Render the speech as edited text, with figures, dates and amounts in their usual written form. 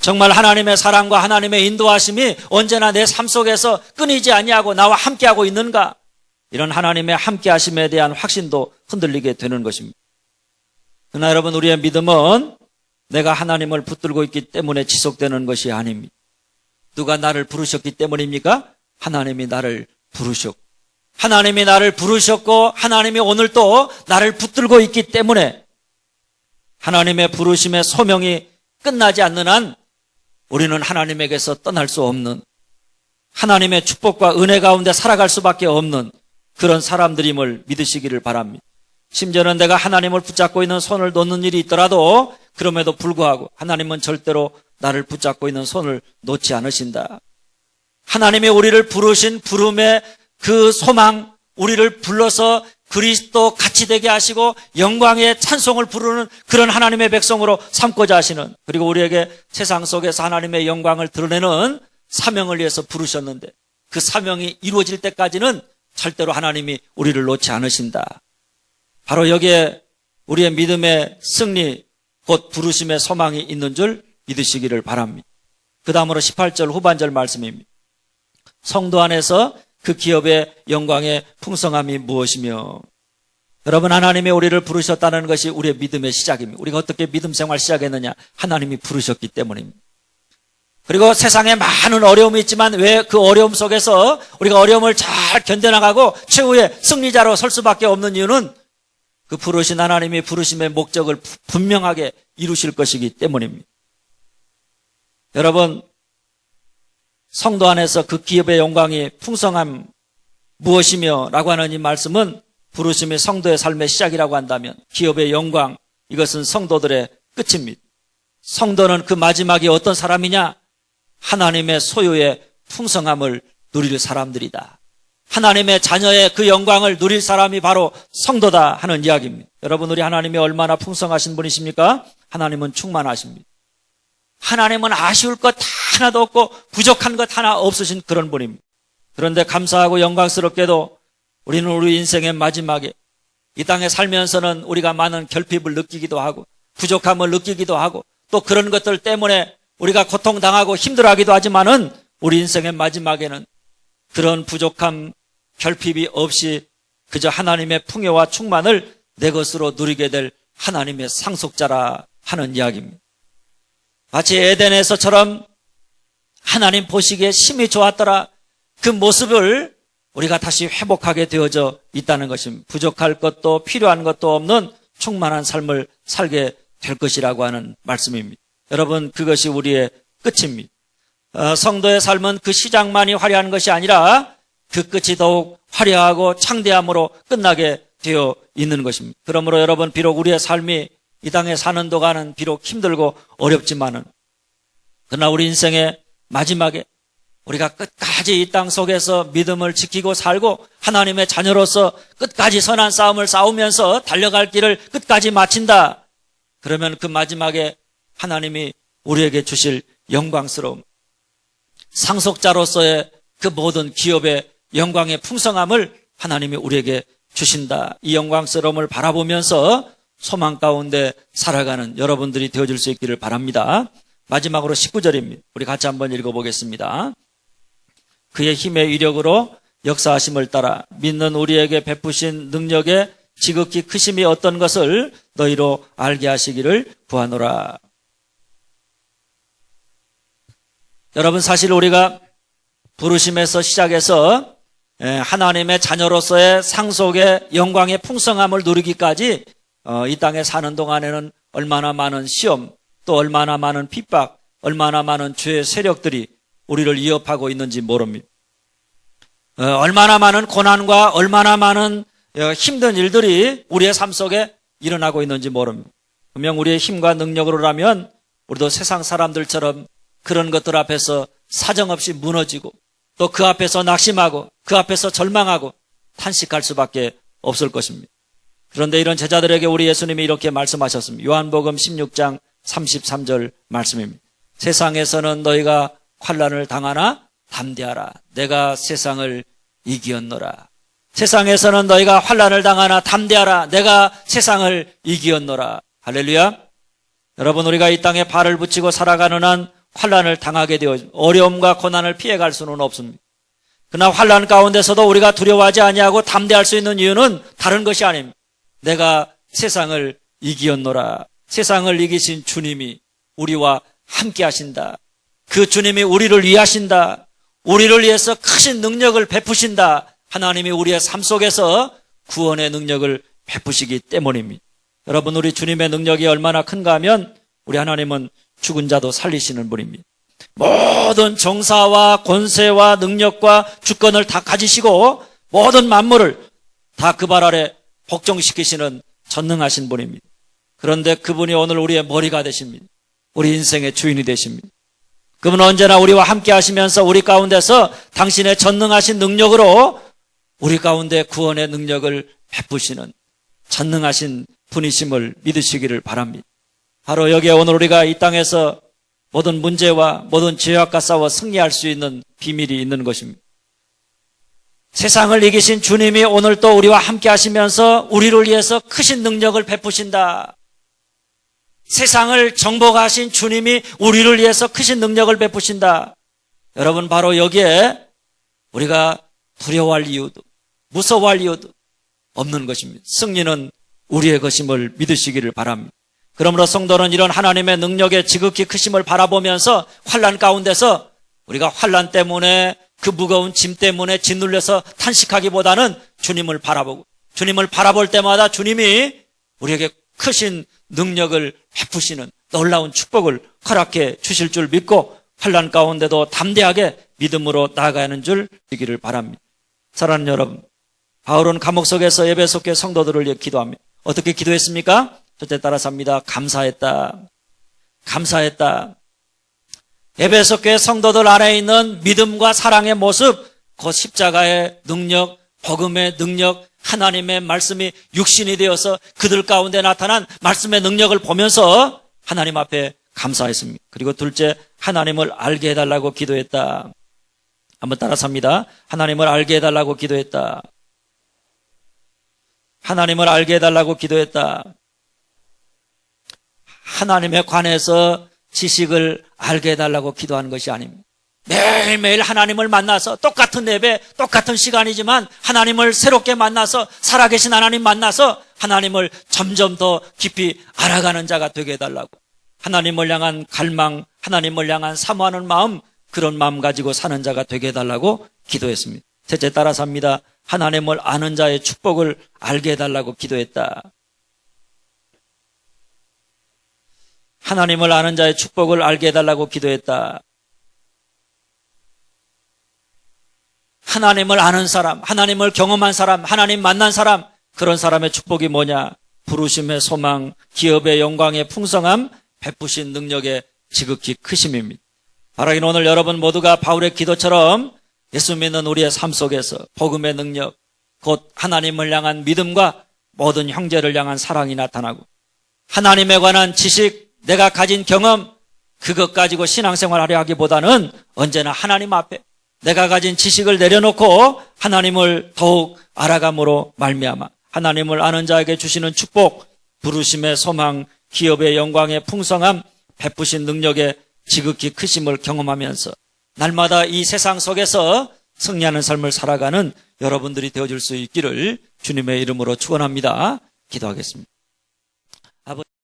정말 하나님의 사랑과 하나님의 인도하심이 언제나 내 삶 속에서 끊이지 아니하고 나와 함께하고 있는가? 이런 하나님의 함께하심에 대한 확신도 흔들리게 되는 것입니다. 그러나 여러분, 우리의 믿음은 내가 하나님을 붙들고 있기 때문에 지속되는 것이 아닙니다. 누가 나를 부르셨기 때문입니까? 하나님이 나를 부르셨고, 하나님이 나를 부르셨고, 하나님이 오늘 또 나를 붙들고 있기 때문에 하나님의 부르심의 소명이 끝나지 않는 한 우리는 하나님에게서 떠날 수 없는, 하나님의 축복과 은혜 가운데 살아갈 수밖에 없는 그런 사람들임을 믿으시기를 바랍니다. 심지어는 내가 하나님을 붙잡고 있는 손을 놓는 일이 있더라도 그럼에도 불구하고 하나님은 절대로 나를 붙잡고 있는 손을 놓지 않으신다. 하나님이 우리를 부르신 부름의 그 소망, 우리를 불러서 그리스도 같이 되게 하시고 영광의 찬송을 부르는 그런 하나님의 백성으로 삼고자 하시는, 그리고 우리에게 세상 속에서 하나님의 영광을 드러내는 사명을 위해서 부르셨는데 그 사명이 이루어질 때까지는 절대로 하나님이 우리를 놓지 않으신다. 바로 여기에 우리의 믿음의 승리, 곧 부르심의 소망이 있는 줄 믿으시기를 바랍니다. 그 다음으로 18절 후반절 말씀입니다. 성도 안에서 그 기업의 영광의 풍성함이 무엇이며, 여러분, 하나님이 우리를 부르셨다는 것이 우리의 믿음의 시작입니다. 우리가 어떻게 믿음 생활 시작했느냐? 하나님이 부르셨기 때문입니다. 그리고 세상에 많은 어려움이 있지만 왜 그 어려움 속에서 우리가 어려움을 잘 견뎌나가고 최후의 승리자로 설 수밖에 없는 이유는 그 부르신 하나님이 부르심의 목적을 분명하게 이루실 것이기 때문입니다. 여러분, 성도 안에서 그 기업의 영광이 풍성함 무엇이며 라고 하는 이 말씀은 부르심이 성도의 삶의 시작이라고 한다면 기업의 영광, 이것은 성도들의 끝입니다. 성도는 그 마지막에 어떤 사람이냐? 하나님의 소유의 풍성함을 누릴 사람들이다. 하나님의 자녀의 그 영광을 누릴 사람이 바로 성도다 하는 이야기입니다. 여러분, 우리 하나님이 얼마나 풍성하신 분이십니까? 하나님은 충만하십니다. 하나님은 아쉬울 것 하나도 없고 부족한 것 하나 없으신 그런 분입니다. 그런데 감사하고 영광스럽게도 우리는 우리 인생의 마지막에 이 땅에 살면서는 우리가 많은 결핍을 느끼기도 하고 부족함을 느끼기도 하고 또 그런 것들 때문에 우리가 고통당하고 힘들어하기도 하지만은 우리 인생의 마지막에는 그런 부족함, 결핍이 없이 그저 하나님의 풍요와 충만을 내 것으로 누리게 될 하나님의 상속자라 하는 이야기입니다. 마치 에덴에서처럼 하나님 보시기에 심히 좋았더라, 그 모습을 우리가 다시 회복하게 되어져 있다는 것입니다. 부족할 것도 필요한 것도 없는 충만한 삶을 살게 될 것이라고 하는 말씀입니다. 여러분, 그것이 우리의 끝입니다. 성도의 삶은 그 시작만이 화려한 것이 아니라 그 끝이 더욱 화려하고 창대함으로 끝나게 되어 있는 것입니다. 그러므로 여러분, 비록 우리의 삶이 이 땅에 사는 동안은 비록 힘들고 어렵지만은, 그러나 우리 인생의 마지막에 우리가 끝까지 이 땅 속에서 믿음을 지키고 살고 하나님의 자녀로서 끝까지 선한 싸움을 싸우면서 달려갈 길을 끝까지 마친다. 그러면 그 마지막에 하나님이 우리에게 주실 영광스러움, 상속자로서의 그 모든 기업의 영광의 풍성함을 하나님이 우리에게 주신다. 이 영광스러움을 바라보면서 소망 가운데 살아가는 여러분들이 되어줄 수 있기를 바랍니다. 마지막으로 19절입니다. 우리 같이 한번 읽어보겠습니다. 그의 힘의 위력으로 역사하심을 따라 믿는 우리에게 베푸신 능력의 지극히 크심이 어떤 것을 너희로 알게 하시기를 구하노라. 여러분, 사실 우리가 부르심에서 시작해서 하나님의 자녀로서의 상속의 영광의 풍성함을 누리기까지 이 땅에 사는 동안에는 얼마나 많은 시험, 또 얼마나 많은 핍박, 얼마나 많은 죄의 세력들이 우리를 위협하고 있는지 모릅니다. 얼마나 많은 고난과 얼마나 많은 힘든 일들이 우리의 삶 속에 일어나고 있는지 모릅니다. 분명 우리의 힘과 능력으로라면 우리도 세상 사람들처럼 그런 것들 앞에서 사정없이 무너지고 또 그 앞에서 낙심하고 그 앞에서 절망하고 탄식할 수밖에 없을 것입니다. 그런데 이런 제자들에게 우리 예수님이 이렇게 말씀하셨습니다. 요한복음 16장 33절 말씀입니다. 세상에서는 너희가 환난을 당하나 담대하라. 내가 세상을 이기었노라. 세상에서는 너희가 환난을 당하나 담대하라. 내가 세상을 이기었노라. 할렐루야. 여러분, 우리가 이 땅에 발을 붙이고 살아가는 한 환난을 당하게 되어 어려움과 고난을 피해갈 수는 없습니다. 그러나 환난 가운데서도 우리가 두려워하지 아니하고 담대할 수 있는 이유는 다른 것이 아닙니다. 내가 세상을 이기었노라. 세상을 이기신 주님이 우리와 함께 하신다. 그 주님이 우리를 위하신다. 우리를 위해서 크신 능력을 베푸신다. 하나님이 우리의 삶 속에서 구원의 능력을 베푸시기 때문입니다. 여러분, 우리 주님의 능력이 얼마나 큰가 하면 우리 하나님은 죽은 자도 살리시는 분입니다. 모든 정사와 권세와 능력과 주권을 다 가지시고 모든 만물을 다 그 발 아래 복종시키시는 전능하신 분입니다. 그런데 그분이 오늘 우리의 머리가 되십니다. 우리 인생의 주인이 되십니다. 그분은 언제나 우리와 함께 하시면서 우리 가운데서 당신의 전능하신 능력으로 우리 가운데 구원의 능력을 베푸시는 전능하신 분이심을 믿으시기를 바랍니다. 바로 여기에 오늘 우리가 이 땅에서 모든 문제와 모든 죄악과 싸워 승리할 수 있는 비밀이 있는 것입니다. 세상을 이기신 주님이 오늘 또 우리와 함께 하시면서 우리를 위해서 크신 능력을 베푸신다. 세상을 정복하신 주님이 우리를 위해서 크신 능력을 베푸신다. 여러분, 바로 여기에 우리가 두려워할 이유도 무서워할 이유도 없는 것입니다. 승리는 우리의 것임을 믿으시기를 바랍니다. 그러므로 성도는 이런 하나님의 능력의 지극히 크심을 바라보면서 환난 가운데서 우리가 환난 때문에 그 무거운 짐 때문에 짓눌려서 탄식하기보다는 주님을 바라보고 주님을 바라볼 때마다 주님이 우리에게 크신 능력을 베푸시는 놀라운 축복을 허락해 주실 줄 믿고 환난 가운데도 담대하게 믿음으로 나아가는 줄 믿기를 바랍니다. 사랑하는 여러분, 바울은 감옥 속에서 에베소 교회 성도들을 위해 기도합니다. 어떻게 기도했습니까? 첫째 따라서 합니다. 감사했다. 감사했다. 에베소 교회 성도들 안에 있는 믿음과 사랑의 모습, 곧 십자가의 능력, 복음의 능력, 하나님의 말씀이 육신이 되어서 그들 가운데 나타난 말씀의 능력을 보면서 하나님 앞에 감사했습니다. 그리고 둘째, 하나님을 알게 해달라고 기도했다. 한번 따라서 합니다. 하나님을 알게 해달라고 기도했다. 하나님을 알게 해달라고 기도했다. 하나님에 관해서 지식을 알게 해달라고 기도하는 것이 아닙니다. 매일매일 하나님을 만나서 똑같은 예배, 똑같은 시간이지만 하나님을 새롭게 만나서 살아계신 하나님 만나서 하나님을 점점 더 깊이 알아가는 자가 되게 해달라고. 하나님을 향한 갈망, 하나님을 향한 사모하는 마음, 그런 마음 가지고 사는 자가 되게 해달라고 기도했습니다. 셋째 따라서 합니다. 하나님을 아는 자의 축복을 알게 해달라고 기도했다. 하나님을 아는 자의 축복을 알게 해달라고 기도했다. 하나님을 아는 사람, 하나님을 경험한 사람, 하나님 만난 사람, 그런 사람의 축복이 뭐냐? 부르심의 소망, 기업의 영광의 풍성함, 베푸신 능력의 지극히 크심입니다. 바라기는 오늘 여러분 모두가 바울의 기도처럼 예수 믿는 우리의 삶 속에서 복음의 능력, 곧 하나님을 향한 믿음과 모든 형제를 향한 사랑이 나타나고 하나님에 관한 지식, 내가 가진 경험, 그것 가지고 신앙생활하려 하기보다는 언제나 하나님 앞에 내가 가진 지식을 내려놓고 하나님을 더욱 알아감으로 말미암아 하나님을 아는 자에게 주시는 축복, 부르심의 소망, 기업의 영광의 풍성함, 베푸신 능력의 지극히 크심을 경험하면서 날마다 이 세상 속에서 승리하는 삶을 살아가는 여러분들이 되어줄 수 있기를 주님의 이름으로 축원합니다. 기도하겠습니다.